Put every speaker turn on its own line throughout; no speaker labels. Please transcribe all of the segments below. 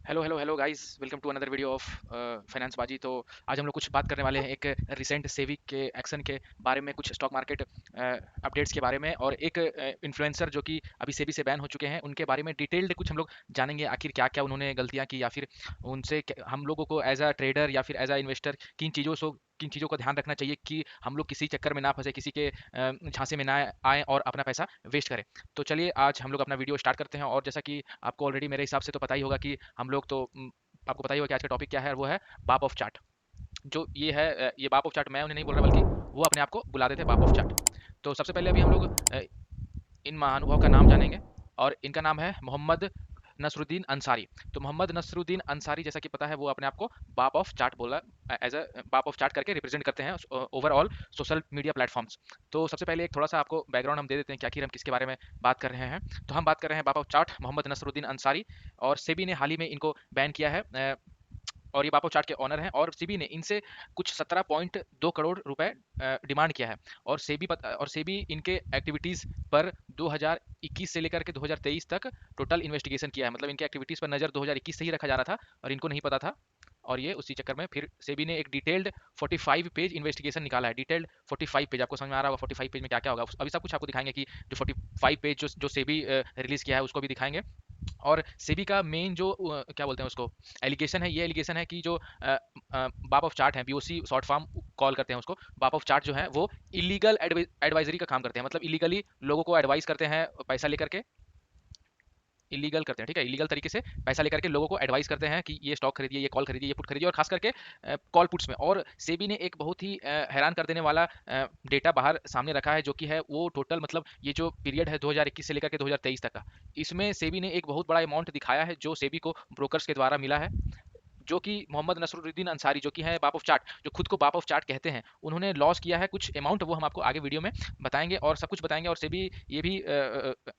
Hello hello hello guys, welcome to another video of finance Baazi. तो आज हम लोग कुछ बात करने वाले हैं एक रिसेंट सेबी के एक्शन के बारे में, कुछ स्टॉक मार्केट अपडेट्स के बारे में, और एक इन्फ्लुएंसर जो कि अभी सेबी से बैन हो चुके हैं उनके बारे में डिटेल्ड कुछ हम लोग जानेंगे। आखिर क्या क्या उन्होंने गलतियां की, या फिर उनसे हम लोगों को एज अ ट्रेडर या फिर एज अ इन्वेस्टर किन चीज़ों का ध्यान रखना चाहिए कि हम लोग किसी चक्कर में ना फंसे, किसी के झांसे में ना आए और अपना पैसा वेस्ट करें। तो चलिए आज हम लोग अपना वीडियो स्टार्ट करते हैं। और जैसा कि आपको ऑलरेडी मेरे हिसाब से तो पता ही होगा कि हम लोग तो आपको पता ही होगा कि आज का टॉपिक क्या है, और वो है बाप ऑफ चार्ट। जो ये है ये बाप ऑफ चार्ट मैं उन्हें नहीं बोल रहा, बल्कि वो अपने आप को बुलाते थे बाप ऑफ चार्ट। तो सबसे पहले अभी हम लोग इन महानुभाव का नाम जानेंगे, और इनका नाम है मोहम्मद नसरुद्दीन अंसारी। तो मोहम्मद नसरुद्दीन अंसारी, जैसा कि पता है, वो अपने आप को बाप ऑफ चार्ट बोला, एज अ बाप ऑफ चार्ट करके रिप्रेजेंट करते हैं ओवरऑल सोशल मीडिया प्लेटफॉर्म्स। तो सबसे पहले एक थोड़ा सा आपको बैकग्राउंड हम दे देते हैं कि आखिर हम किसके बारे में बात कर रहे हैं। तो हम बात कर रहे हैं बाप ऑफ चार्ट मोहम्मद नसरुद्दीन अंसारी, और सेबी ने हाल ही में इनको बैन किया है। और ये बापो चार्ट के ऑनर हैं, और सेबी ने इनसे कुछ 17.2 करोड़ रुपए डिमांड किया है। और सेबी इनके एक्टिविटीज़ पर 2021 से लेकर के 2023 तक टोटल इन्वेस्टिगेशन किया है। मतलब इनके एक्टिविटीज़ पर नज़र 2021 से ही रखा जा रहा था, और इनको नहीं पता था। और ये उसी चक्कर में फिर सेबी ने एक डिटेल्ड 45 पेज इन्वेस्टिगेशन निकाला है। डिटेल्ड 45 पेज, आपको समझ में आ रहा होगा 45 पेज में क्या क्या होगा। अभी सब कुछ आपको दिखाएंगे कि जो 45 पेज जो सेबी रिलीज किया है उसको भी दिखाएंगे। और सेबी का मेन जो क्या बोलते हैं उसको, एलिगेशन है, ये एलिगेशन है कि जो बाप ऑफ चार्ट है, बीओसी शॉर्ट फॉर्म कॉल करते हैं उसको, बाप ऑफ चार्ट जो है वो इलीगल एडवाइजरी का काम करते हैं। मतलब इलीगली लोगों को एडवाइस करते हैं पैसा लेकर के, इलीगल करते हैं, ठीक है, इलीगल तरीके से पैसा लेकर के लोगों को एडवाइस करते हैं कि ये स्टॉक खरीदिए, ये कॉल खरीदिए, ये पुट खरीदिए, और खास करके कॉल पुट्स में। और सेबी ने एक बहुत ही हैरान कर देने वाला डेटा बाहर सामने रखा है, जो कि है वो टोटल, मतलब ये जो पीरियड है 2021 से लेकर के 2023 तक का, इसमें सेबी ने एक बहुत बड़ा अमाउंट दिखाया है जो सेबी को ब्रोकर्स के द्वारा मिला है। जो कि मोहम्मद नसरुद्दीन अंसारी, जो कि है बाप ऑफ चार्ट, जो खुद को बाप ऑफ चार्ट कहते हैं, उन्होंने लॉस किया है कुछ अमाउंट, वो हम आपको आगे वीडियो में बताएंगे और सब कुछ बताएंगे। और से भी ये भी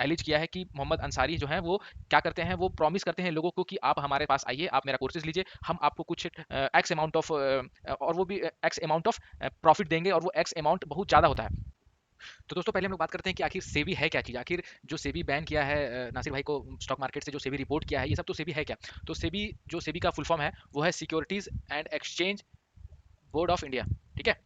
एलिज किया है कि मोहम्मद अंसारी जो है वो क्या करते हैं, वो प्रॉमिस करते हैं लोगों को कि आप हमारे पास आइए, आप मेरा कोर्सेज लीजिए, हम आपको कुछ एक्स अमाउंट ऑफ, और वो भी एक्स अमाउंट ऑफ प्रॉफिट देंगे, और वो एक्स अमाउंट बहुत ज़्यादा होता है। तो दोस्तों पहले हम लोग बात करते हैं कि आखिर सेबी है क्या चीज़। आखिर जो सेबी बैन किया है नासिर भाई को स्टॉक मार्केट से, जो सेबी रिपोर्ट किया है, ये सब तो सेबी है क्या। तो सेबी का फुल फॉर्म है वो है securities and exchange board of India, ठीक है,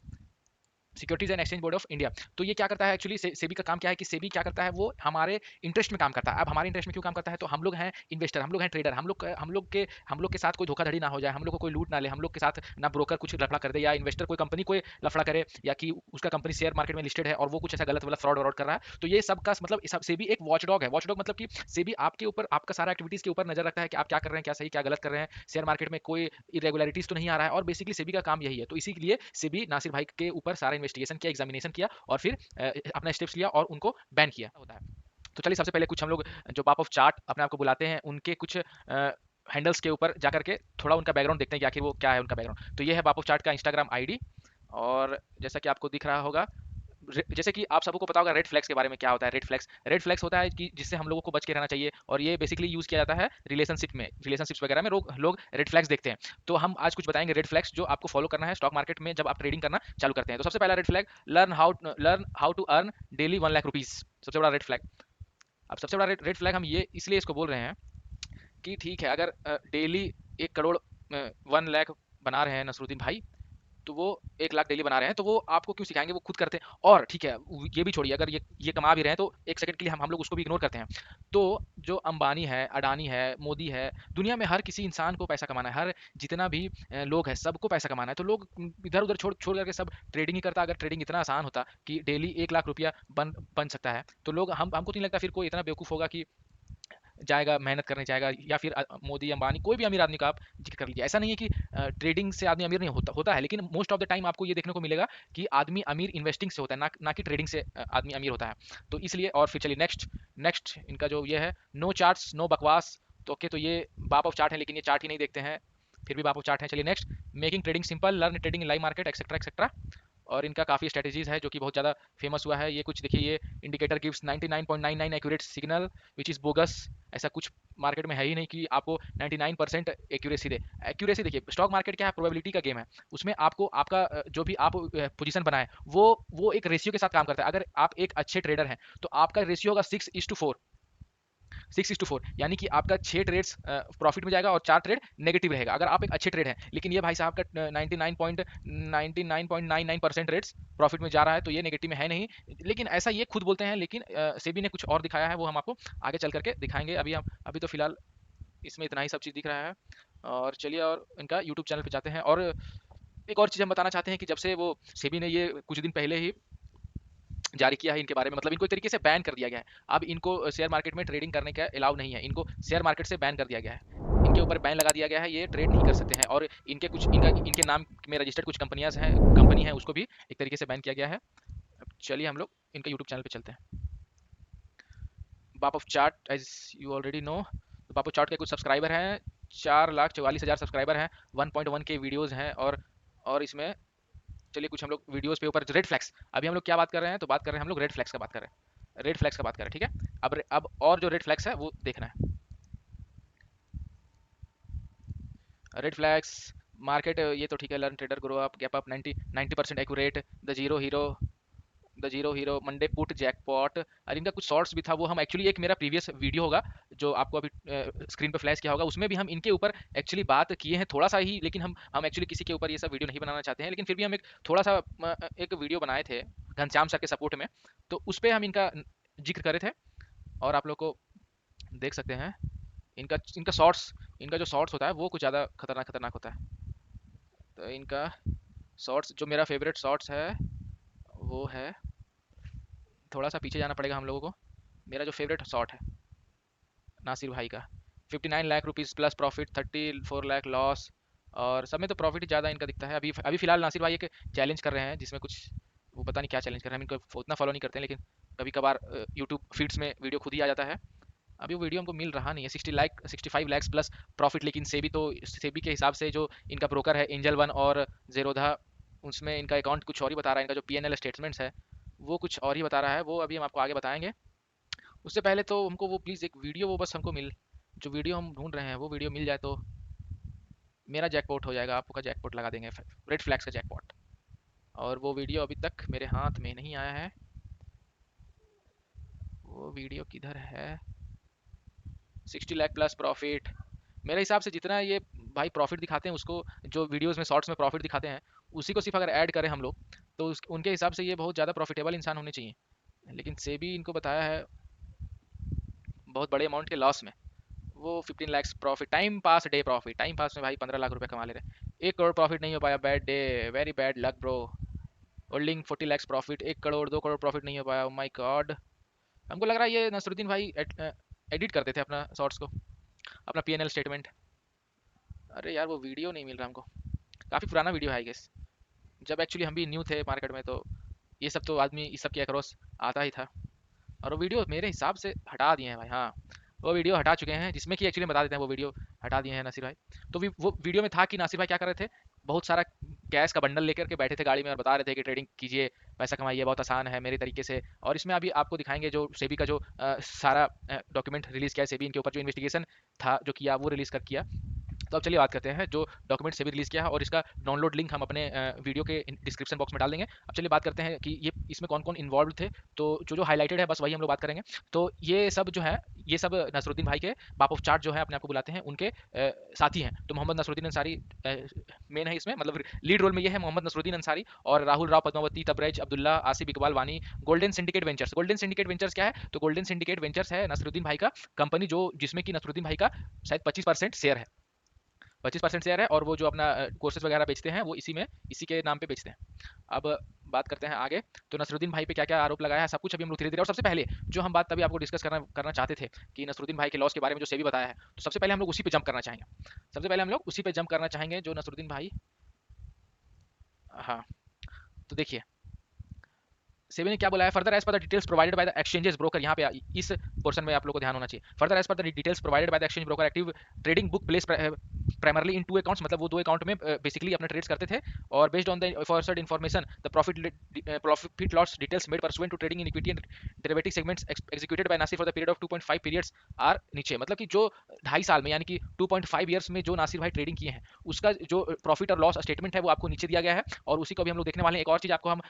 securities and exchange board of India. तो ये क्या करता है एक्चुअली, सेबी का काम क्या है कि सेबी क्या करता है, वो हमारे इंटरेस्ट में काम करता है। अब हमारे इंटरेस्ट में क्यों काम करता है, तो हम लोग हैं इन्वेस्टर, हम लोग हैं ट्रेडर, हम लोग के साथ कोई धोखाधड़ी ना हो जाए, हम लोग को कोई लूट ना ले, हम लोग के साथ ना ब्रोकर कुछ लफड़ा कर दे, या इन्वेस्टर कोई कंपनी कोई लफड़ा करे, या कि उसका कंपनी शेयर मार्केट में लिस्टेड है और वो कुछ ऐसा गलत वाला फ्रॉड व्रॉड कर रहा है। तो ये सब का मतलब सेबी एक वॉचडॉग है। वॉचडॉग मतलब कि सेबी आपके ऊपर, आपका सारा एक्टिविटीज के ऊपर नजर रखता है कि आप क्या कर रहे हैं, क्या सही क्या गलत कर रहे हैं, शेयर मार्केट में कोई इरेगुलरिटीज तो नहीं आ रहा है। और बेसिकली सेबी का काम यही है। तो इसीलिए सेबी नासिर भाई के ऊपर सारा इन्वेस्टिगेशन किया, एग्जामिनेशन किया, और फिर अपना स्टेप्स लिया और उनको बैन किया होता है। तो चलिए सबसे पहले कुछ हम लोग जो बाप ऑफ चार्ट अपने आप को बुलाते हैं उनके कुछ हैंडल्स के ऊपर जाकर के थोड़ा उनका बैकग्राउंड देखते हैं कि आखिर वो क्या है उनका बैकग्राउंड। तो ये है बाप ऑफ चार्ट का इंस्टाग्राम आईडी, और जैसा कि आपको दिख रहा होगा, जैसे कि आप सबको पता होगा रेड फ्लैग्स के बारे में। क्या होता है रेड फ्लैग्स? रेड फ्लैग्स होता है कि जिससे हम लोगों को बच के रहना चाहिए, और ये बेसिकली यूज किया जाता है रिलेशनशिप्स वगैरह में लोग रेड फ्लैग्स देखते हैं। तो हम आज कुछ बताएंगे रेड फ्लैग्स जो आपको फॉलो करना है स्टॉक मार्केट में जब आप ट्रेडिंग करना चालू करते हैं। तो सबसे पहला red flag, learn how to earn daily 1 lakh rupees. सबसे बड़ा रेड फ्लैग। अब सबसे बड़ा रेड फ्लैग हम ये इसलिए इसको बोल रहे हैं कि ठीक है, अगर डेली 1 करोड़ 1 लाख बना रहे हैं नसरुद्दीन भाई, तो वो 1 लाख डेली बना रहे हैं, तो वो आपको क्यों सिखाएंगे, वो खुद करते हैं। और ठीक है, ये भी छोड़िए, अगर ये कमा भी रहे हैं तो एक सेकंड के लिए हम लोग उसको भी इग्नोर करते हैं। तो जो अंबानी है, अडानी है, मोदी है, दुनिया में हर किसी इंसान को पैसा कमाना है, हर जितना भी लोग है सबको पैसा कमाना है। तो लोग इधर उधर छोड़ छोड़ करके सब ट्रेडिंग ही करता। अगर ट्रेडिंग इतना आसान होता कि डेली 1 लाख रुपया बन सकता है, तो लोग हमको तो नहीं लगता फिर कोई इतना बेवकूफ़ होगा कि जाएगा, मेहनत करने जाएगा। या फिर मोदी अंबानी कोई भी अमीर आदमी का आप जिक्र कर लीजिए। ऐसा नहीं है कि ट्रेडिंग से आदमी अमीर नहीं होता है, लेकिन मोस्ट ऑफ द टाइम आपको ये देखने को मिलेगा कि आदमी अमीर इन्वेस्टिंग से होता है, ना कि ट्रेडिंग से आदमी अमीर होता है। तो इसलिए, और फिर चलिए नेक्स्ट नेक्स्ट इनका जो ये है, नो चार्ट्स नो बकवास। तो ओके, तो ये बाप ऑफ चार्ट है, लेकिन ये चार्ट ही नहीं देखते हैं, फिर भी बाप ऑफ चार्ट है। चलिए next, making trading simple, learn trading in live market, etcetera etcetera. और इनका काफ़ी स्ट्रेटेजीज है जो कि बहुत ज़्यादा फेमस हुआ है। ये कुछ देखिए, ये indicator gives 99.99 accurate signal which is bogus. ऐसा कुछ मार्केट में है ही नहीं कि आपको 99% एक्यूरेसी दे। एक्यूरेसी देखिए, स्टॉक मार्केट क्या है, प्रोबेबिलिटी का गेम है। उसमें आपको आपका जो भी आप पोजीशन बनाए, वो एक रेशियो के साथ काम करता है। अगर आप एक अच्छे ट्रेडर हैं तो आपका रेशियो होगा 6:4। 6:4, यानी कि आपका 6 ट्रेड्स प्रॉफिट में जाएगा और 4 ट्रेड नेगेटिव रहेगा अगर आप एक अच्छे ट्रेड हैं। लेकिन ये भाई साहब का 99.99% रेट्स प्रॉफिट में जा रहा है, तो ये नेगेटिव में है नहीं। लेकिन ऐसा ये खुद बोलते हैं, लेकिन सेबी ने कुछ और दिखाया है, वो हम आपको आगे चल करके दिखाएंगे। अभी तो फिलहाल इसमें इतना ही सब चीज़ दिख रहा है। और चलिए और इनका यूट्यूब चैनल पे जाते हैं। और एक और चीज़ हम बताना चाहते हैं कि जब से वो सेबी ने ये कुछ दिन पहले ही जारी किया है इनके बारे में, मतलब इनको एक तरीके से बैन कर दिया गया है। अब इनको शेयर मार्केट में ट्रेडिंग करने का अलाउ नहीं है, इनको शेयर मार्केट से बैन कर दिया गया है, इनके ऊपर बैन लगा दिया गया है, ये ट्रेड नहीं कर सकते हैं। और इनके नाम में रजिस्टर्ड कुछ कंपनी है, उसको भी एक तरीके से बैन किया गया है। अब चलिए हम लोग इनका यूट्यूब चैनल पे चलते हैं। Baap of chart, as you already know, Baap of chart के कुछ सब्सक्राइबर हैं, 4,44,000 सब्सक्राइबर हैं, 1.1 के वीडियोज़ हैं। और इसमें चलिए कुछ हम लोग वीडियोस पे ऊपर रेड फ्लैग्स, अभी हम लोग क्या बात कर रहे हैं, तो बात कर रहे हैं हम लोग रेड फ्लैग्स का बात कर रहे हैं, रेड फ्लैग्स का बात कर रहे हैं, ठीक है। अब और जो रेड फ्लैग्स है वो देखना है। रेड फ्लैग्स मार्केट, ये तो ठीक है, learn trader grow up, gap up 90% accurate, the zero hero Monday put jackpot. और इनका कुछ शॉर्ट्स भी था, वो हम एक्चुअली, एक मेरा प्रीवियस वीडियो होगा जो आपको अभी स्क्रीन पे फ्लैश किया होगा, उसमें भी हम इनके ऊपर एक्चुअली बात किए हैं थोड़ा सा ही। लेकिन हम एक्चुअली किसी के ऊपर ये सब वीडियो नहीं बनाना चाहते हैं, लेकिन फिर भी हम एक थोड़ा सा एक वीडियो बनाए थे घनश्याम सर के सपोर्ट में, तो उस पर हम इनका जिक्र करे थे। और आप लोग को देख सकते हैं इनका इनका शॉर्ट्स, इनका जो शॉर्ट्स होता है वो कुछ ज़्यादा खतरनाक खतरनाक होता है। तो इनका शॉर्ट्स, जो मेरा फेवरेट शॉर्ट्स है वो है, थोड़ा सा पीछे जाना पड़ेगा हम लोगों को, मेरा जो फेवरेट शॉर्ट है नासिर भाई का, 59 lakh rupees plus profit, 34 lakh loss. और सब में तो प्रॉफिट ही ज़्यादा इनका दिखता है। अभी अभी फिलहाल नासिर भाई एक चैलेंज कर रहे हैं, जिसमें कुछ, वो पता नहीं क्या चैलेंज कर रहे हैं, हम इनको उतना फॉलो नहीं करते हैं, लेकिन कभी कभार यूट्यूब फीड्स में वीडियो खुद ही आ जाता है। अभी वो वीडियो हमको मिल रहा नहीं है। 65 लाख प्लस प्रॉफिट, लेकिन सेबी के हिसाब से जो इनका ब्रोकर है एंजल वन और जेरोधा, उसमें इनका अकाउंट कुछ और ही बता रहा है, इनका जो PNL स्टेटमेंट्स है वो कुछ और ही बता रहा है। वो अभी हम आपको आगे बताएंगे। उससे पहले तो हमको वो प्लीज़ एक वीडियो, वो बस हमको जो वीडियो हम ढूंढ रहे हैं वो वीडियो मिल जाए तो मेरा जैकपॉट हो जाएगा, आपका जैकपॉट लगा देंगे, रेड फ्लैग्स का जैकपॉट। और वो वीडियो अभी तक मेरे हाथ में नहीं आया है, वो वीडियो किधर है। 60 लाख प्लस प्रॉफिट, मेरे हिसाब से जितना ये भाई प्रॉफिट दिखाते हैं, उसको जो वीडियोस में शॉर्ट्स में प्रॉफिट दिखाते हैं, उसी को सिर्फ अगर ऐड करें हम लोग, तो उनके हिसाब से ये बहुत ज़्यादा प्रॉफिटेबल इंसान होने चाहिए। लेकिन सेबी इनको बताया है बहुत बड़े अमाउंट के लॉस में। वो 15 lakh profit, time pass day profit, time pass में भाई 15 लाख रुपए कमा ले रहे हैं। 1 करोड़ प्रॉफिट नहीं हो पाया, bad day, very bad luck bro. Holding 40 lakh profit, 1 crore 2 crore profit नहीं हो पाया, ओ माय गॉड। हमको लग रहा है ये नसरुद्दीन भाई एडिट करते थे अपना शॉर्ट्स को, अपना PNL स्टेटमेंट। अरे यार वो वीडियो नहीं मिल रहा हमको, काफ़ी पुराना वीडियो है गेस, जब एक्चुअली हम भी न्यू थे मार्केट में, तो ये सब तो आदमी इस सब के अक्रॉस आता ही था। और वो वीडियो मेरे हिसाब से हटा दिए हैं भाई, हाँ वो वीडियो हटा चुके हैं, जिसमें कि एक्चुअली बता देते हैं वो वीडियो हटा दिए हैं नासिर भाई। तो वो वीडियो में था कि नासिर भाई क्या कर रहे थे, बहुत सारा कैश का बंडल लेकर के बैठे थे गाड़ी में और बता रहे थे कि ट्रेडिंग कीजिए, पैसा कमाइए, बहुत आसान है मेरे तरीके से। और इसमें अभी आपको दिखाएंगे जो सेबी का जो सारा डॉक्यूमेंट रिलीज़ किया है, सेबी इनके ऊपर जो इन्वेस्टिगेशन था जो किया, वो रिलीज़ कर किया। तो अब चलिए बात करते हैं जो डॉक्यूमेंट से भी रिलीज़ किया है, और इसका डाउनलोड लिंक हम अपने वीडियो के डिस्क्रिप्शन बॉक्स में डाल देंगे। अब चलिए बात करते हैं कि ये इसमें कौन कौन इन्वॉल्व थे। तो जो हाईलाइटेड है बस वही हम लोग बात करेंगे। तो ये सब जो है, ये सब नसरुद्दीन भाई के बाप ऑफ चार्ट जो है अपने आप को बुलाते हैं, उनके साथी हैं। तो मोहम्मद नसरुद्दीन अंसारी मेन है इसमें, मतलब लीड रोल में ये है मोहम्मद नसरुद्दीन अंसारी, और राहुल राव पद्मावती, तबरेज अब्दुल्ला, आसिफ इकबाल वानी, golden syndicate ventures. Golden syndicate ventures क्या है, तो गोल्डन सिंडिकेट वेंचर्स है नसरुद्दीन भाई का कंपनी, जो जिसमें कि नसरुद्दीन भाई का शायद 25% शेयर है, 25% शेयर है। और वो जो अपना कोर्सेज वगैरह बेचते हैं वो इसी के नाम पे बेचते हैं। अब बात करते हैं आगे, तो नसरुद्दीन भाई पे क्या क्या आरोप लगाया है, सब कुछ अभी हम लोग धीरे धीरे। और सबसे पहले जो हम बात अभी आपको डिस्कस करना चाहते थे कि नसरुद्दीन भाई के लॉस के बारे में जो सेबी बताया है, तो सबसे पहले हम लोग उसी पे जंप करना चाहेंगे, सबसे पहले हम लोग उसी पे जंप करना चाहेंगे जो नसरुद्दीन भाई, हाँ तो देखिए सेबी ने क्या बोला है, further as per the details provided by the exchanges broker, यहाँ पे इस पोर्शन में आप लोग को ध्यान होना चाहिए। Further as per the details provided by the exchange broker active trading book place primarily in 2 accounts, मतलब वो 2 अकाउंट में बेसिकली अपने ट्रेड्स करते थे। और based on the forward information the profit loss details made pursuant to trading in equity and derivative segments executed by Nasir for the period of 2.5 periods are नीचे, मतलब कि जो 2.5 साल में, यानी कि 2.5 ईयर्स में जो नासिर भाई ट्रेडिंग किए हैं, उसका जो प्रॉफिट और लॉस स्टेटमेंट है वो आपको नीचे दिया गया है। और उसी को भी हम लोग देखने वाले हैं। एक और चीज़ आपको हम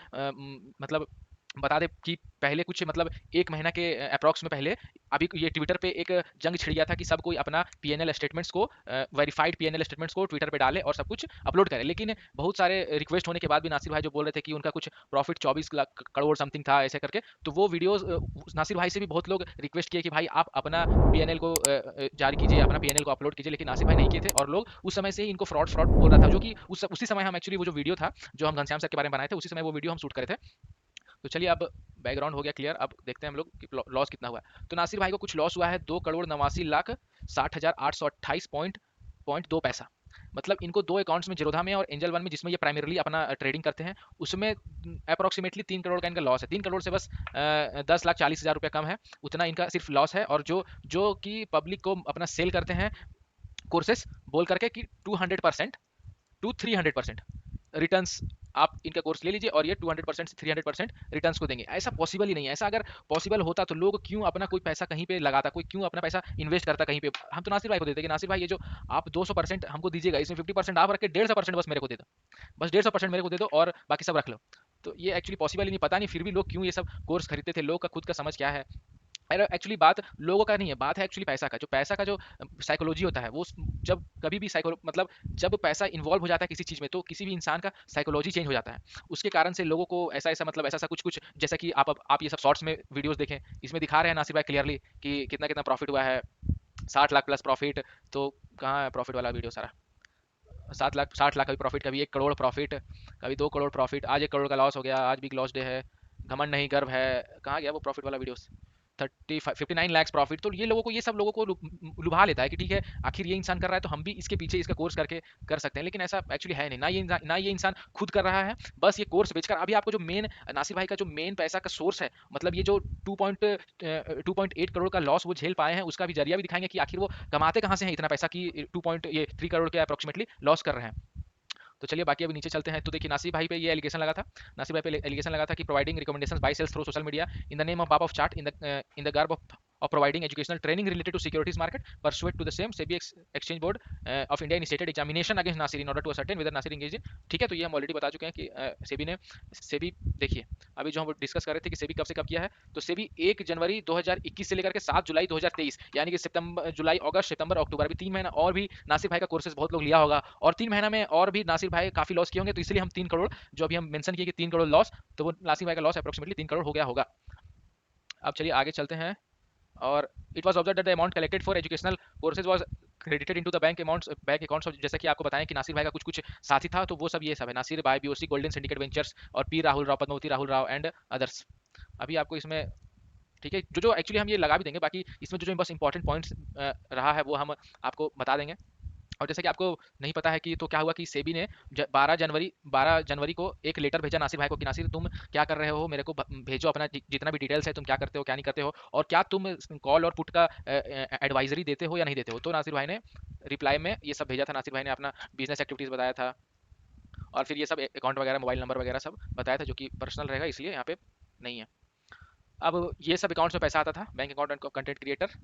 मतलब बता दें कि पहले कुछ मतलब 1 महीना के अप्रॉक्स में पहले अभी ये ट्विटर पे एक जंग छिड़ गया था कि सब कोई अपना पीएनएल स्टेटमेंट्स को वेरीफाइड पीएनएल स्टेटमेंट्स को ट्विटर पे डाले और सब कुछ अपलोड करे। लेकिन बहुत सारे रिक्वेस्ट होने के बाद भी नासिर भाई जो बोल रहे थे कि उनका कुछ प्रॉफिट 24 लाख करोड़ समथिंग था ऐसे करके, तो वो वीडियोस नासिर भाई से भी बहुत लोग रिक्वेस्ट किए कि भाई आप अपना पीएनएल को जारी कीजिए, अपना पीएनएल को अपलोड कीजिए, लेकिन नासिर भाई नहीं किए थे और लोग उस समय से ही इनको फ्रॉड फ्रॉड बोल रहा था। जो कि उसी समय हम एक्चुअली वो जो वीडियो था जो हम घनश्याम सर के बारे में बनाए थे, उसी समय वो वीडियो हम शूट करे थे। तो चलिए अब बैकग्राउंड हो गया क्लियर, अब देखते हैं हम लोग कि लॉस कितना हुआ है। तो नासिर भाई को कुछ लॉस हुआ है 2 करोड़ 89 लाख 60,828 पॉइंट 2 पैसा। मतलब इनको दो अकाउंट्स में, जीरोधा में और एंजल वन में, जिसमें ये प्राइमरीली अपना ट्रेडिंग करते हैं, उसमें अप्रोक्सीमेटली 3 करोड़ का इनका लॉस है। 3 करोड़ से बस 10,40,000 रुपये कम है, उतना इनका सिर्फ लॉस है। और जो जो कि पब्लिक को अपना सेल करते हैं कोर्सेस बोल करके कि 200% टू 300% रिटर्न्स, आप इनका कोर्स ले लीजिए और ये 200% से 300% रिटर्न्स को देंगे। ऐसा पॉसिबल ही नहीं है। ऐसा अगर पॉसिबल होता तो लोग क्यों अपना कोई पैसा कहीं पे लगाता, कोई क्यों अपना पैसा इन्वेस्ट करता कहीं पे। हम तो नासिर भाई को देते कि नासिर भाई ये जो आप 200% हमको दीजिएगा, इसमें 50% आप रख के 150% बस मेरे को दे दो, बस 150% मेरे को दे दो और बाकी सब रख लो। तो ये एक्चुअली पॉसिबल ही नहीं, पता नहीं फिर भी लोग क्यों ये सब कोर्स खरीदते थे। लोग का खुद का समझ क्या है। एक्चुअली बात लोगों का नहीं है, बात है एक्चुअली पैसा का। जो पैसा का जो साइकोलॉजी होता है वो जब कभी भी साइको मतलब जब पैसा इन्वॉल्व हो जाता है किसी चीज़ में, तो किसी भी इंसान का साइकोलॉजी चेंज हो जाता है। उसके कारण से लोगों को ऐसा ऐसा मतलब ऐसा ऐसा कुछ कुछ, जैसा कि आप ये सब शॉर्ट्स में वीडियोस देखें, इसमें दिखा रहे हैं नासिर भाई क्लियरली कि कितना कितना प्रॉफिट हुआ है, 60 लाख प्लस प्रॉफिट। तो कहाँ है प्रॉफिट वाला वीडियो सारा? 7 लाख 60 लाख कभी प्रॉफिट, कभी 1 करोड़ प्रॉफिट, कभी 2 करोड़ प्रॉफिट, आज 1 करोड़ का लॉस हो गया, आज बिग लॉस डे है, घमंड नहीं गर्व है। कहाँ गया वो प्रॉफिट वाला वीडियो? 59 लैक्स प्रॉफिट। तो ये लोगों को, ये सब लोगों को लुभा लेता है कि ठीक है आखिर ये इंसान कर रहा है तो हम भी इसके पीछे इसका कोर्स करके कर सकते हैं। लेकिन ऐसा एक्चुअली है नहीं, ना ये इंसान खुद कर रहा है, बस ये कोर्स बेचकर। अभी आपको जो मेन नासिर भाई का जो मेन पैसा का सोर्स है, मतलब ये जो 2.8 करोड़ का लॉस वो झेल पाए हैं, उसका भी जरिया भी दिखाएंगे कि आखिर वो कमाते कहाँ से हैं इतना पैसा कि 3 करोड़ के अप्रोक्सीमेटली लॉस कर रहे हैं। तो चलिए बाकी अभी नीचे चलते हैं। तो देखिए नासिर भाई पे ये एलिगेशन लगा था, नासिर भाई पे एलिगेशन लगा था कि providing recommendations by sales through social media in the name of बाप of chart in the garb of providing educational training related to securities market pursuant to the same SEBI exchange board of India initiated examination against Nasir in order to ascertain whether Nasir engaged in। ठीक है, तो ये हम already बता चुके हैं कि सेबी ने, सेबी देखिए अभी जो हम डिस्कस कर रहे थे कि सेबी कब से कब किया है, तो सेबी 1 जनवरी 2021 से लेकर के 7 जुलाई 2023, यानी कि सितंबर जुलाई अगस्त सितंबर अक्टूबर, अभी 3 महीना और भी नासिर भाई का कोर्सेज बहुत लोग लिया होगा और 3 महीना में और भी नासिर भाई काफी लॉस किए होंगे। तो इसलिए हम 3 करोड़ जो अभी हम मेंशन किए कि 3 करोड़ लॉस, तो वो नासिर भाई का लॉस अप्रोक्सीमेटली 3 करोड़ हो गया होगा। अब चलिए आगे चलते हैं। और it was observe that the amount collected for educational courses was credited into the bank accounts of, जैसा कि आपको बताएं कि नासिर भाई का कुछ कुछ साथी था, तो वो सब ये सब है नासिर भाई, बीओसी, गोल्डन सिंडिकेट वेंचर्स और P Rahul Rao, Padmavati Rahul Rao and others. अभी आपको इसमें ठीक है, जो जो एक्चुअली हम ये लगा भी देंगे, बाकी इसमें जो जो बस इंपॉर्टेंट पॉइंट्स रहा है वो हम आपको बता देंगे। और जैसे कि आपको नहीं पता है कि तो क्या हुआ कि सेबी ने 12 जनवरी को एक लेटर भेजा नासिर भाई को कि नासिर तुम क्या कर रहे हो, मेरे को भेजो अपना जितना भी डिटेल्स है, तुम क्या करते हो क्या नहीं करते हो, और क्या तुम कॉल और पुट का एडवाइजरी देते हो या नहीं देते हो। तो नासिर भाई ने रिप्लाई में ये सब भेजा था। नासिर भाई ने अपना बिजनेस एक्टिविटीज़ बताया था और फिर ये सब अकाउंट वगैरह मोबाइल नंबर वगैरह सब बताया था, जो कि पर्सनल रहेगा इसलिए यहाँ पे नहीं है। अब ये सब अकाउंट्स में पैसा आता था, bank account and content creator.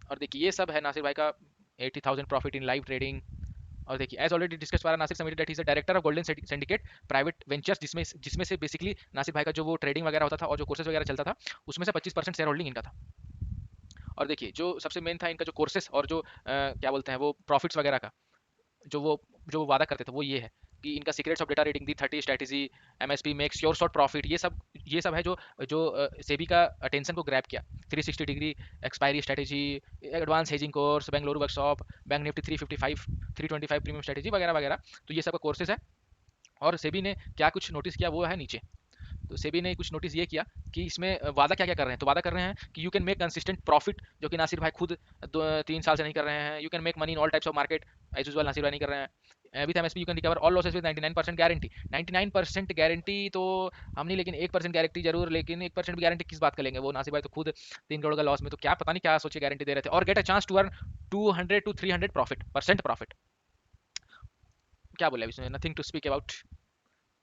और देखिए ये सब है नासिर भाई का 80,000 प्रॉफिट इन लाइव ट्रेडिंग। और देखिए एज ऑलरेडी डिस्कस वाला Nasir submitted that he is the director of golden syndicate private ventures, जिसमें जिसमें से बेसिकली नासिर भाई का जो वो ट्रेडिंग वगैरह होता था और जो कोर्सेज वगैरह चलता था, उसमें से 25% शेयर होल्डिंग इनका था। और देखिए जो सबसे मेन था इनका जो कोर्सेज और जो क्या बोलते हैं वो प्रॉफिट्स वगैरह का जो वो वादा करते थे, वो ये है कि इनका secrets of data reading the 30 strategy, MSP makes your short profit, ये सब है जो जो सेबी का अटेंशन को ग्रैब किया। 360 degree expiry strategy, advance hedging course, Bengaluru workshop, bank Nifty 355 325 premium strategy वगैरह वगैरह। तो ये सब का कोर्सेज है। और सेबी ने क्या कुछ नोटिस किया वो है नीचे। तो सेबी ने कुछ नोटिस ये किया कि इसमें वादा क्या क्या कर रहे हैं। तो वादा कर रहे हैं कि you can make consistent profit, जो कि नासिर भाई खुद 3 साल से नहीं कर रहे हैं। You can make money in all types of market, as usual Nasir भाई नहीं कर रहे हैं। With MSP you can recover all losses with 99% guarantee. 99% guarantee तो हम नहीं, लेकिन 1% गारंटी जरूर। लेकिन 1% भी गारंटी किस बात का लेंगे, वो नासिर भाई तो खुद 3 करोड़ का लॉस में, तो क्या पता नहीं क्या सोचे गारंटी दे रहे थे। और get a chance to earn 200 to 300 profit. क्या बोले इसमें, नथिंग टू स्पीक अबाउट।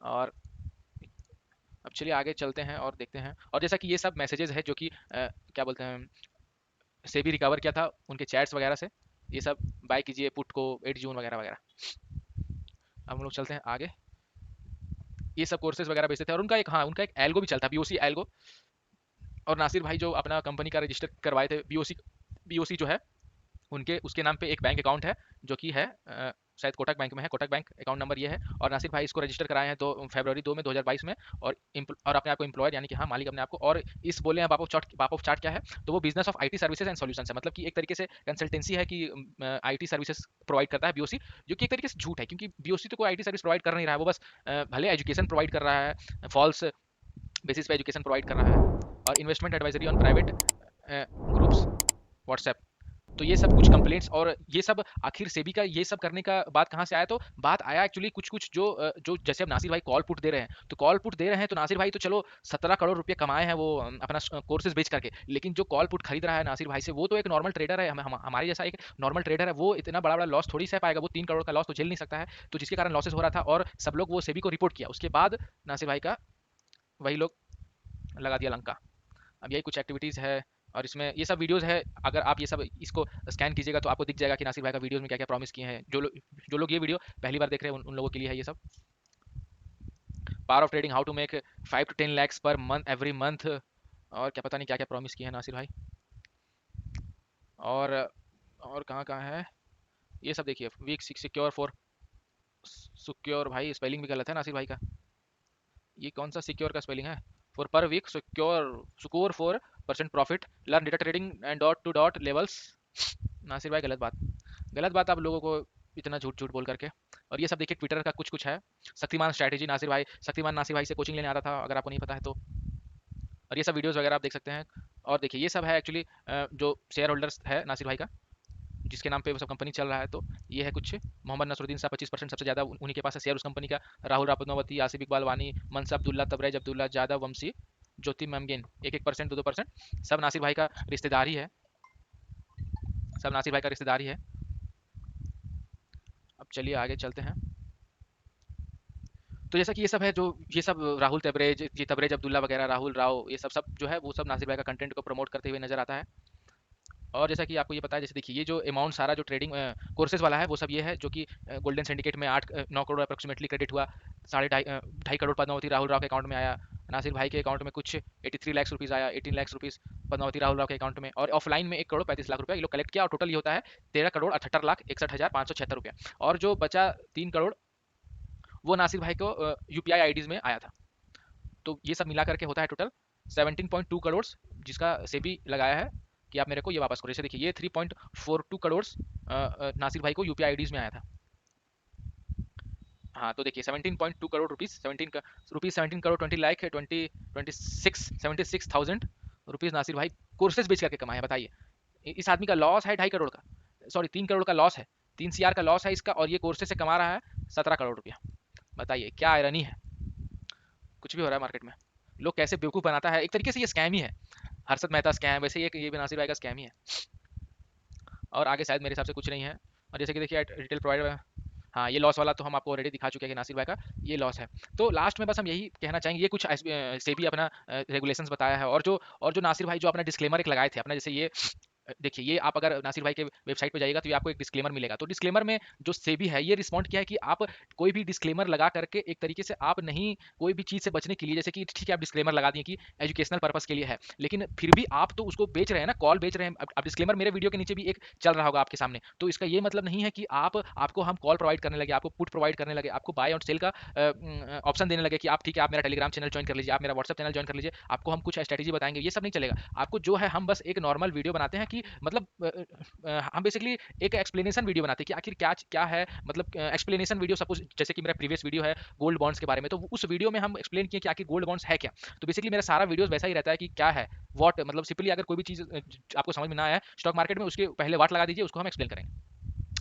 और अब चलिए आगे चलते हैं और देखते हैं। और जैसा कि ये सब मैसेजेस है जो कि क्या बोलते हैं से भी रिकवर किया था उनके चैट्स वगैरह से, ये सब बाय कीजिए पुट को 8 जून वगैरह वगैरह। अब हम लोग चलते हैं आगे। ये सब कोर्सेज वगैरह बेचते थे, और उनका एक, हाँ, उनका एक एल्गो भी चलता, बीओसी एल्गो। और नासिर भाई जो अपना कंपनी का रजिस्टर करवाए थे, बीओसी, बीओसी जो है उनके, उसके नाम पे एक बैंक अकाउंट है जो कि है शायद कोटक बैंक में है, कोटक बैंक अकाउंट नंबर ये है। और नासिर भाई इसको रजिस्टर कराए हैं तो फरवरी 2 में 2022 में। और अपने आप को एम्प्लॉयर यानी कि हाँ मालिक अपने आप को। और इस बोले हैं बाप ऑफ चार्ट क्या है, तो वो business of IT services and solutions है, मतलब कि एक तरीके से कंसल्टेंसी है कि आईटी सर्विसेज प्रोवाइड करता है बीओसी, जो कि एक तरीके से झूठ है, क्योंकि बीओसी तो कोई आईटी सर्विस प्रोवाइड कर नहीं रहा है, वो बस भले एजुकेशन प्रोवाइड कर रहा है, फॉल्स बेसिस पे एजुकेशन प्रोवाइड कर रहा है। और investment advisory on private groups WhatsApp. तो ये सब कुछ कंप्लेंट्स, और ये सब आखिर सेबी का ये सब करने का बात कहाँ से आया, तो बात आया एक्चुअली कुछ कुछ जो जैसे अब नासिर भाई कॉल पुट दे रहे हैं, तो कॉल पुट दे रहे हैं तो नासिर भाई तो चलो 17 करोड़ रुपए कमाए हैं वो अपना कोर्सेज बेच करके, लेकिन जो कॉल पुट खरीद रहा है नासिर भाई से, वो तो एक नॉर्मल ट्रेडर है, हमारे जैसा एक नॉर्मल ट्रेडर है, वो इतना बड़ा बड़ा लॉस थोड़ी सह पाएगा, वो 3 करोड़ का लॉस तो झेल नहीं सकता है। तो जिसके कारण लॉसेस हो रहा था, और सब लोग वो सेबी को रिपोर्ट किया, उसके बाद नासिर भाई का वही लोग लगा दिया लंका। अब यही कुछ एक्टिविटीज़ है, और इसमें ये सब वीडियोस है, अगर आप ये सब इसको स्कैन कीजिएगा तो आपको दिख जाएगा कि नासिर भाई का वीडियोस में क्या क्या प्रॉमिस किए हैं। जो लोग ये वीडियो पहली बार देख रहे हैं उन लोगों के लिए है ये सब। Power of trading, how to make 5 to 10 lakhs per month every month, और क्या पता नहीं क्या क्या प्रॉमिस किए हैं नासिर भाई। और कहाँ कहाँ है ये सब, देखिए वीक सिक्योर फॉर सिक्योर, भाई स्पेलिंग भी गलत है नासिर भाई का, ये कौन सा सिक्योर का स्पेलिंग है, for per week secure score 4% profit, learn data trading and dot to dot levels. Nasir भाई गलत बात, गलत बात आप लोगों को इतना झूठ झूठ बोल करके। और ये सब देखिए ट्विटर का कुछ कुछ है, शक्तिमान स्ट्रैटेजी, नासिर भाई, शक्तिमान नासिर भाई से कोचिंग लेने आता था, अगर आपको नहीं पता है तो। और ये सब वीडियोस वगैरह आप देख सकते हैं। और देखिए ये सब है एक्चुअली जो शेयर होल्डर्स है नासिर भाई का, जिसके नाम पे वो सब कंपनी चल रहा है। तो ये है कुछ, मोहम्मद नसरुद्दीन साहब 25% सबसे ज़्यादा उन्हीं के पास है शेयर उस कंपनी का, राहुल पद्मावती, आसिफ इकबाल वानी, मनसा अब्दुल्ला, तबरेज अब्दुल्ला, जादव वंशी, ज्योति मैमगेन 1-1%, 2-2%, सब नासिर भाई का रिश्तेदार ही है, सब नासिर भाई का रिश्तेदार ही है। अब चलिए आगे चलते हैं। तो जैसा कि ये सब है, जो ये सब राहुल तबरेज, जी तबरेज अब्दुल्ला वगैरह, राहुल राव, ये सब सब जो है वो सब नासिर भाई का कंटेंट को प्रमोट करते हुए नजर आता है। और जैसा कि आपको ये पता है, जैसे देखिए ये जो अमाउंट सारा जो ट्रेडिंग कोर्सेज वाला है वो सब ये है, जो कि गोल्डन सिंडिकेट में 8-9 करोड़ अप्रोक्सीमेटली क्रेडिट हुआ, 2.5 करोड़ पद्मावती राहुल राव के अकाउंट में आया, नासिर भाई के अकाउंट में कुछ 83 लाख रुपीज़ आया, 18 लाख रुपीज़ पद्मावती राहुल राव के अकाउंट में, और ऑफलाइन में 1 करोड़ 35 लाख रुपया ये लोग कलेक्ट किया, और टोटल ये होता है 13 करोड़ 78 लाख 61 हज़ार 576 रुपया। और जो बचा 3 करोड़ वो नासिर भाई को यूपीआई आईडीज़ में आया था। तो ये सब मिला करके होता है टोटल 17.2 करोड़, जिसका सेबी लगाया है कि आप मेरे को ये वापस करो। जैसे देखिए ये 3.42 करोड़ नासिर भाई को यूपीआई आईडीज में आया था। हाँ तो देखिए 17.2 करोड़ रुपीज़, 17 करोड़ 20 लाख 76,000 रुपीज़ नासिर भाई कोर्सेज बेच करके कमाए हैं। बताइए इस आदमी का लॉस है 2.5 करोड़ का, सॉरी 3 करोड़ का लॉस है, 3 CR का लॉस है इसका, और ये कोर्सेज से कमा रहा है 17 करोड़ रुपया। बताइए क्या आयरनी है, कुछ भी हो रहा है मार्केट में, लोग कैसे बेवकूफ़ बनाता है। एक तरीके से ये स्कैम ही है, हर्षद मेहता स्कैम, वैसे ये भी नासिर भाई का स्कैम ही है। और आगे शायद मेरे हिसाब से कुछ नहीं है। और जैसे कि देखिए रिटेल प्रोवाइडर, हाँ ये लॉस वाला तो हम आपको ऑलरेडी दिखा चुके हैं कि नासिर भाई का ये लॉस है। तो लास्ट में बस हम यही कहना चाहेंगे, ये कुछ सेबी अपना रेगुलेशंस बताया है, और जो नासिर भाई जो अपना डिस्क्लेमर एक लगाए थे अपना, जैसे ये देखिए ये आप अगर नासिर भाई के वेबसाइट पे जाइएगा तो ये आपको एक डिस्क्लेमर मिलेगा। तो डिस्क्लेमर में जो सेबी है ये रिस्पॉन्ड किया है कि आप कोई भी डिस्क्लेमर लगा करके एक तरीके से आप नहीं, कोई भी चीज़ से बचने के लिए, जैसे कि ठीक है आप डिस्क्लेमर लगा दिए कि एजुकेशनल पर्पस के लिए है, लेकिन फिर भी आप तो उसको बेच रहे हैं ना, कॉल बेच रहे हैं। अब डिस्क्लेमर मेरे वीडियो के नीचे भी एक चल रहा होगा आपके सामने, तो इसका ये मतलब नहीं है कि आपको हम कॉल प्रोवाइड करने लगे, आपको पुट प्रोवाइड करने लगे, आपको बाय और सेल का ऑप्शन देने लगे कि आप ठीक है आप मेरा टेलीग्राम चैनल ज्वाइन कर लीजिए, आप मेरा व्हाट्सएप चैनल ज्वाइन कर लीजिए, आपको हम कुछ स्ट्रेटेजी बताएंगे, ये सब नहीं चलेगा। आपको जो है हम बस एक नॉर्मल वीडियो बनाते हैं कि मतलब हम बेसिकली एक एक्सप्लेनेशन वीडियो बनाते हैं कि आखिर क्या क्या है, मतलब एक्सप्लेनेशन वीडियो। सपोज जैसे कि मेरा प्रीवियस वीडियो है गोल्ड बॉन्ड्स के बारे में, तो उस वीडियो में हम एक्सप्लेन किए कि आखिर गोल्ड बॉन्ड्स है क्या। तो बेसिकली मेरा सारा वीडियो वैसा ही रहता है कि क्या है व्हाट, मतलब सिंपली अगर कोई भी चीज़ आपको समझ में ना आए स्टॉक मार्केट में, उसके पहले वाट लगा दीजिए, उसको हम एक्सप्लेन करेंगे।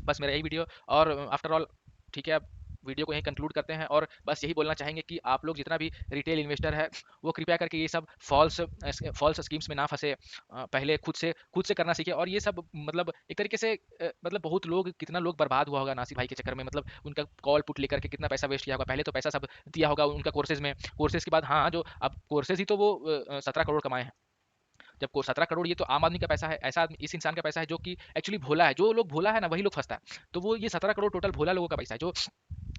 बस मेरा यही वीडियो, और आफ्टर ऑल ठीक है अब वीडियो को यहीं कंक्लूड करते हैं, और बस यही बोलना चाहेंगे कि आप लोग जितना भी रिटेल इन्वेस्टर है वो कृपया करके ये सब फॉल्स स्कीम्स में ना फंसे, पहले खुद से करना सीखे। और ये सब मतलब एक तरीके से मतलब बहुत लोग, कितना लोग बर्बाद हुआ होगा नासिर भाई के चक्कर में, मतलब उनका कॉल पुट लेकर के कितना पैसा वेस्ट किया होगा। पहले तो पैसा सब दिया होगा उनका कोर्सेज में, कोर्सेज के बाद हाँ जो अब कोर्सेज ही तो वो 17 करोड़ कमाए हैं। जब को 17 करोड़, ये तो आम आदमी का पैसा है, ऐसा इस इंसान का पैसा है जो कि एक्चुअली भोला है। जो लोग भोला है ना वही लोग फंसता है। तो वो ये 17 करोड़ टोटल भोला लोगों का पैसा है, जो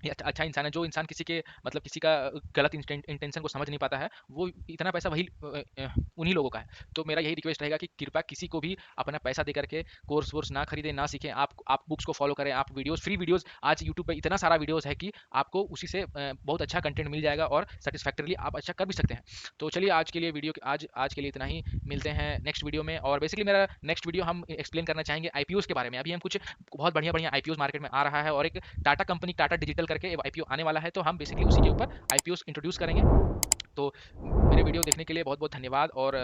ये अच्छा इंसान है। जो इंसान किसी के मतलब किसी का गलत इंटेंशन को समझ नहीं पाता है, वो इतना पैसा वही उन्हीं लोगों का है। तो मेरा यही रिक्वेस्ट रहेगा कि कृपया किसी को भी अपना पैसा दे करके कोर्स वोर्स ना खरीदें, ना सीखें। आप बुक्स को फॉलो करें, आप वीडियोस, फ्री वीडियोस आज यूट्यूब पे इतना सारा वीडियोस है कि आपको उसी से बहुत अच्छा कंटेंट मिल जाएगा और सेटिस्फैक्टरली आप अच्छा कर भी सकते हैं। तो चलिए आज के लिए वीडियो आज के लिए इतना ही। मिलते हैं नेक्स्ट वीडियो में। और बेसिकली मेरा नेक्स्ट वीडियो हम एक्सप्लेन करना चाहेंगे आईपीओस के बारे में। अभी हम कुछ बहुत बढ़िया बढ़िया आईपीओस मार्केट में आ रहा है, और एक टाटा कंपनी, टाटा डिजिटल करके आईपीओ आने वाला है, तो हम बेसिकली उसी के ऊपर आईपीओ इंट्रोड्यूस करेंगे। तो मेरे वीडियो देखने के लिए बहुत बहुत धन्यवाद, और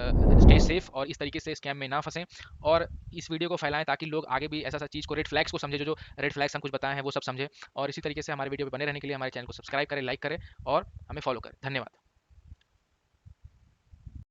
स्टे सेफ और इस तरीके से स्कैम में ना फंसें, और इस वीडियो को फैलाएं ताकि लोग आगे भी ऐसा चीज़ को, रेड फ्लैग्स को समझे, जो जो रेड फ्लैग्स हम कुछ बताए हैं वो सब समझे। और इसी तरीके से हमारे वीडियो पे बने रहने के लिए हमारे चैनल को सब्सक्राइब करें, लाइक करें और हमें फॉलो करें। धन्यवाद।